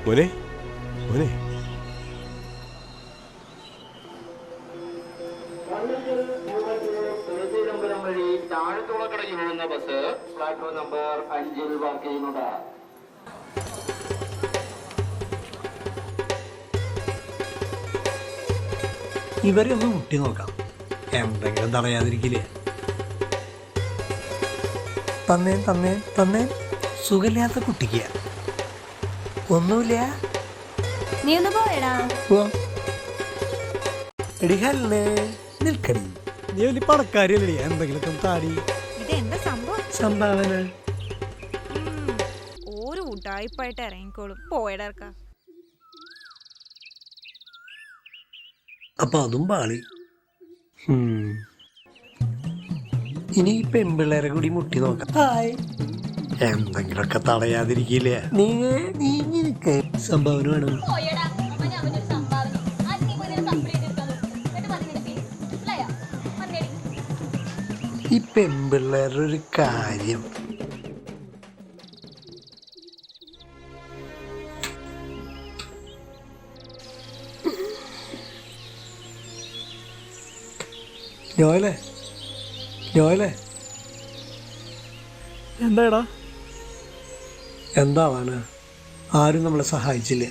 മോനെ മോനെ താഴത്തുളക്കടയിൽ പോകുന്ന ബസ് പ്ലാറ്റ്ഫോം നമ്പർ 5 വർക്ക് ചെയ്യുന്നുണ്ട്. ഇവരെ ഒന്ന് മുട്ടി നോക്കാം, എന്തെങ്കിലും തടയാതിരിക്കില്ലേ? തന്നേ തന്നേ തന്നേ. സുഖമില്ലാത്ത കുട്ടിക്ക് ഒന്നുമില്ല. നീ ഒന്ന് പോയടാ. എടിഹല്ലേ നിൽക്കടി, നീ വലിയ പണക്കാരിയല്ലേ, എന്തെങ്കിലും താടി. ഇതെന്താ സംഭവം? സംഭാവന ഒരു ഉടായിപ്പായിട്ട് ഇറങ്ങിക്കോളും. പോയടർക്ക. അപ്പൊ അതും പാളി. ഇനി പെൺപിള്ളേരെ കൂടി മുട്ടി നോക്കാം. എന്തെങ്കിലുമൊക്കെ തടയാതിരിക്കില്ലേ? നീ സംഭാവന വേണം. ഈ പെൺപിള്ളേരുടെ ഒരു കാര്യം, ജോയലേ എന്താടാ? എന്താവാണ്, ആരും നമ്മളെ സഹായിച്ചില്ല.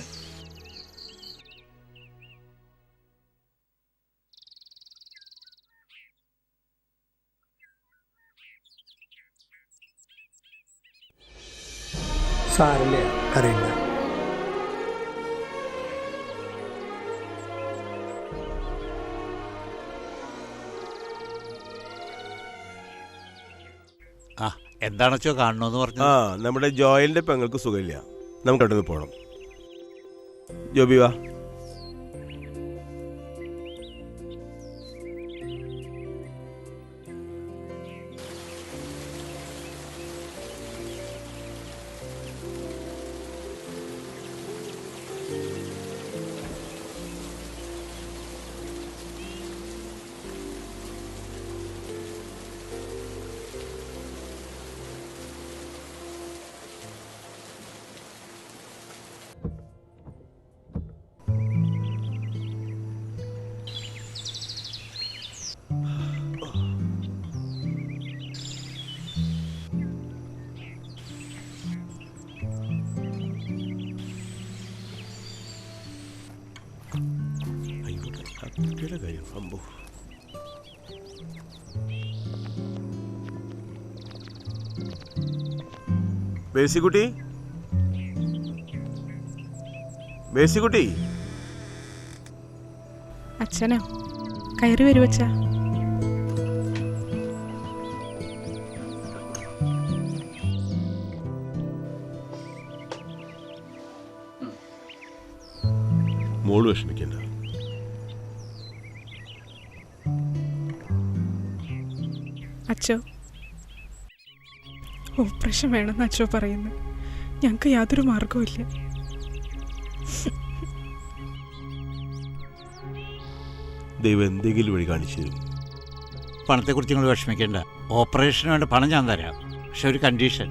സാരല്ലേ, അറിയില്ല. എന്താണെച്ചോ കാണണമെന്ന് പറഞ്ഞു. നമ്മുടെ ജോയലിന്റെ പെങ്ങൾക്ക് സുഖമില്ല, നമുക്ക് അവിടെ നിന്ന് പോകണം. ജോബി വാ. ബേസിക്കുട്ടി, ബേസിക്കുട്ടി. അച്ഛനോ? കയറി വരുവച്ചാ. മോള് വിഷമിക്കണ്ട. അച്ഛോ, ഓപ്പറേഷൻ വേണമെന്ന് അച്ഛോ പറയുന്നു. ഞങ്ങൾക്ക് യാതൊരു മാർഗവും ഇല്ല. ദൈവം എന്തെങ്കിലും വഴി കാണിച്ചു തരും. പണത്തെക്കുറിച്ച് നിങ്ങൾ വിഷമിക്കേണ്ട. ഓപ്പറേഷന് വേണ്ട പണം ഞാൻ തരാം. പക്ഷെ ഒരു കണ്ടീഷൻ,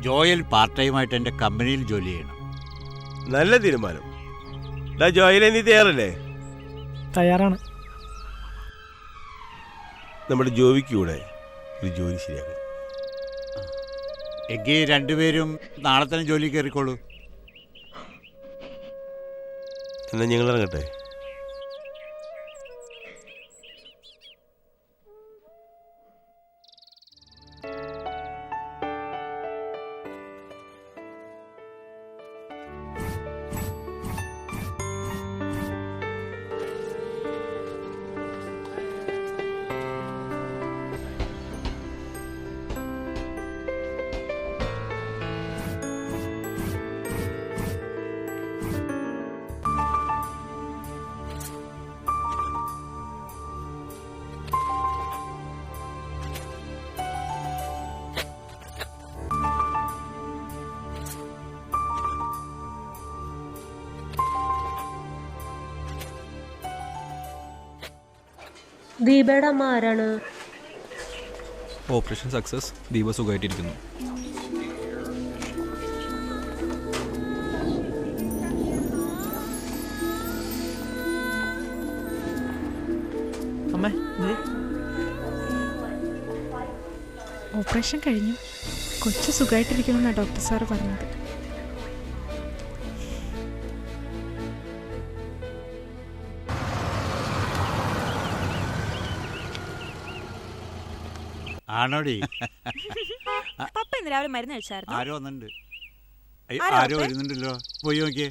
ജോയൽ പാർട്ട് ടൈമായിട്ട് എൻ്റെ കമ്പനിയിൽ ജോലി ചെയ്യണം. നല്ല തീരുമാനം. ജോയലെ, നീ തയ്യാറല്ലേ? തയ്യാറാണ്. നമ്മുടെ ജോവിക്ക് കൂടെ ഒരു ജോലി ശരിയാക്കണം. എങ്കിൽ രണ്ടുപേരും നാളെ തന്നെ ജോലി കയറിക്കോളൂ. എന്നാൽ ഞങ്ങൾ ഇറങ്ങട്ടെ. ദീപയുടെ അമ്മ ആരാണ്? Operation success. ദീപ സുഖമായിട്ടിരിക്കുന്നു. ഓപ്പറേഷൻ കഴിഞ്ഞു. കൊച്ചു സുഖമായിട്ടിരിക്കണമെന്നാണ് ഡോക്ടർ സാറ് പറഞ്ഞത്. ആണോടി? പപ്പ ഇന്ന് രാവിലെ മരുന്ന് കഴിച്ചായിരുന്നു. ആരോ വന്നിട്ടുണ്ട്. ആരാ ആരോ അപ്പേ? വരുന്നുണ്ടല്ലോ, പോയി നോക്കിയേ.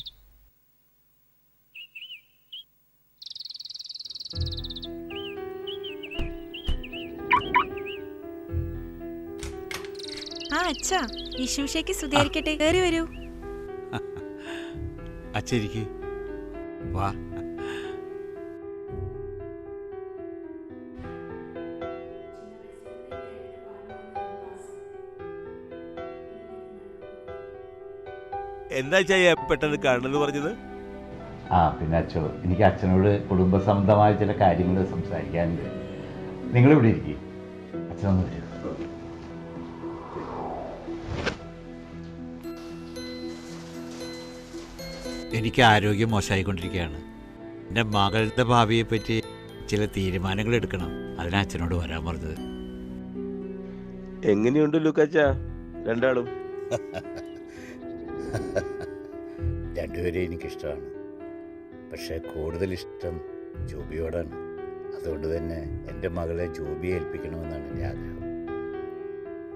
ആ അച്ഛാ, ഈശോയ്ക്ക് സ്തുതിയായിരിക്കട്ടെ. കയറി വരൂ. അച്ഛരിക്ക് വാ. എന്താ ചെയ്യാ പെട്ടെന്ന് കാണണമെന്ന് പറഞ്ഞത്? പിന്നെ അച്ഛോ, എനിക്ക് അച്ഛനോട് കുടുംബസംബന്ധമായ ചില കാര്യങ്ങൾ സംസാരിക്കാനുണ്ട്. നിങ്ങളിവിടെ ഇരിക്കും. അച്ഛനൊന്ന് വരൂ. എനിക്ക് ആരോഗ്യം മോശമായിക്കൊണ്ടിരിക്കുകയാണ്. എൻ്റെ മകളുടെ ഭാവിയെപ്പറ്റി ചില തീരുമാനങ്ങൾ എടുക്കണം. അതിനാ അച്ഛനോട് വരാൻ പറഞ്ഞത്. എങ്ങനെയുണ്ട് ലൂക്കാച്ച രണ്ടാളും? രണ്ടുപേരെയും എനിക്കിഷ്ടമാണ്. പക്ഷേ കൂടുതൽ ഇഷ്ടം ജോബിയോടാണ്. അതുകൊണ്ട് തന്നെ എൻ്റെ മകളെ ജോബിയെ ഏൽപ്പിക്കണമെന്നാണ് എൻ്റെ ആഗ്രഹം.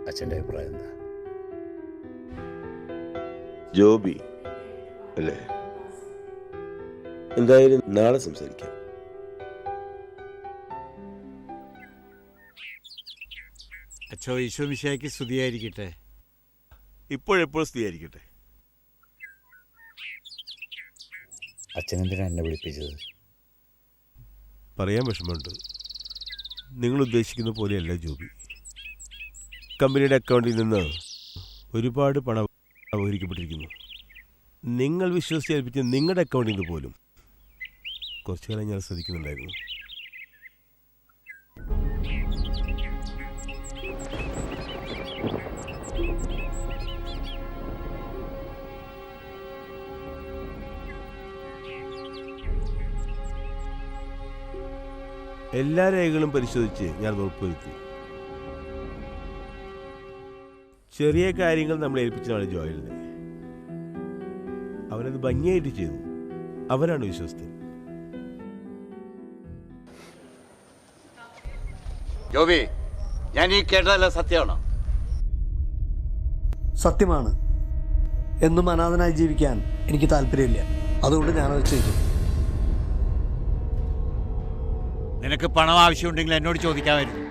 അച്ഛൻ്റെ അഭിപ്രായം എന്താ? ജോബി അല്ലേ? എന്തായാലും നാളെ സംസാരിക്കാം. അച്ഛോ, ഈശോ മിശിഹായ്ക്ക് സ്തുതിയായിരിക്കട്ടെ. ഇപ്പോഴെപ്പോഴും സ്ഥിരീകരിക്കട്ടെ. അച്ഛനെന്തിനാണ് എന്നെ വിളിപ്പിച്ചത്? പറയാൻ വിഷമമുണ്ട്. നിങ്ങൾ ഉദ്ദേശിക്കുന്ന പോലെയല്ല ജോബി. കമ്പനിയുടെ അക്കൗണ്ടിൽ നിന്ന് ഒരുപാട് പണം അപഹരിക്കപ്പെട്ടിരിക്കുന്നു. നിങ്ങൾ വിശ്വസിച്ച് ഏൽപ്പിച്ച നിങ്ങളുടെ അക്കൗണ്ടിൽ നിന്ന് പോലും കുറച്ചു കാലം ഞാൻ ശ്രദ്ധിക്കുന്നുണ്ടായിരുന്നു. എല്ലാ രേഖകളും പരിശോധിച്ച് ഞാൻ ഉറപ്പുവരുത്തി. ചെറിയ കാര്യങ്ങൾ നമ്മൾ ഏൽപ്പിച്ചതാണ് ജോയലിനെ. അവനത് ഭംഗിയായിട്ട് ചെയ്തു. അവനാണ് വിശ്വസ്തൻ. ജോബി, ഞാൻ ഈ കേട്ടതല്ല സത്യമാണോ? സത്യമാണ്. എന്നും അനാഥനായി ജീവിക്കാൻ എനിക്ക് താല്പര്യമില്ല. അതുകൊണ്ട് ഞാനത് ചെയ്തു. നിനക്ക് പണം ആവശ്യമുണ്ടെങ്കിൽ എന്നോട് ചോദിക്കാമായിരുന്നു.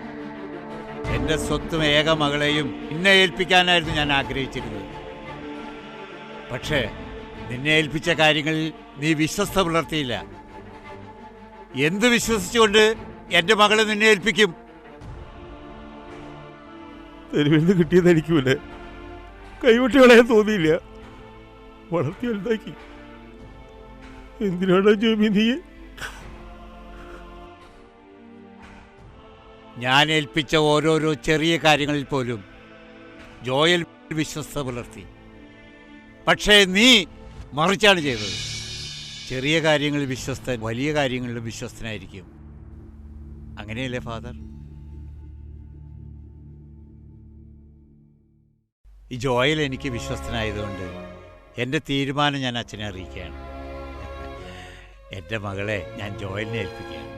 എൻ്റെ സ്വത്തും ഏക മകളെയും നിന്നെ ഏൽപ്പിക്കാനായിരുന്നു ഞാൻ ആഗ്രഹിച്ചിരുന്നത്. പക്ഷേ നിന്നെ ഏൽപ്പിച്ച കാര്യങ്ങളിൽ നീ വിശ്വസ്ത പുലർത്തിയില്ല. എന്ത് വിശ്വസിച്ചുകൊണ്ട് എൻ്റെ മകളെ നിന്നെ ഏൽപ്പിക്കും? തെരുവിൽ നിന്ന് കിട്ടിയത് എനിക്ക് പിന്നെ കൈവിട്ട് കളയാൻ തോന്നിയില്ല. വളർത്തി വലുതാക്കി. എന്തിനാണോ ജോബി നീ? ഞാൻ ഏൽപ്പിച്ച ഓരോരോ ചെറിയ കാര്യങ്ങളിൽ പോലും ജോയൽ വിശ്വസ്ത പുലർത്തി. പക്ഷേ നീ മറിച്ചാണ് ചെയ്തത്. ചെറിയ കാര്യങ്ങളിൽ വിശ്വസ്തൻ വലിയ കാര്യങ്ങളിലും വിശ്വസ്തനായിരിക്കും. അങ്ങനെയല്ലേ ഫാദർ? ഈ ജോയൽ എനിക്ക് വിശ്വസ്തനായതുകൊണ്ട് എൻ്റെ തീരുമാനം ഞാൻ അച്ഛനെ അറിയിക്കുകയാണ്. എൻ്റെ മകളെ ഞാൻ ജോയലിനെ ഏൽപ്പിക്കുകയാണ്.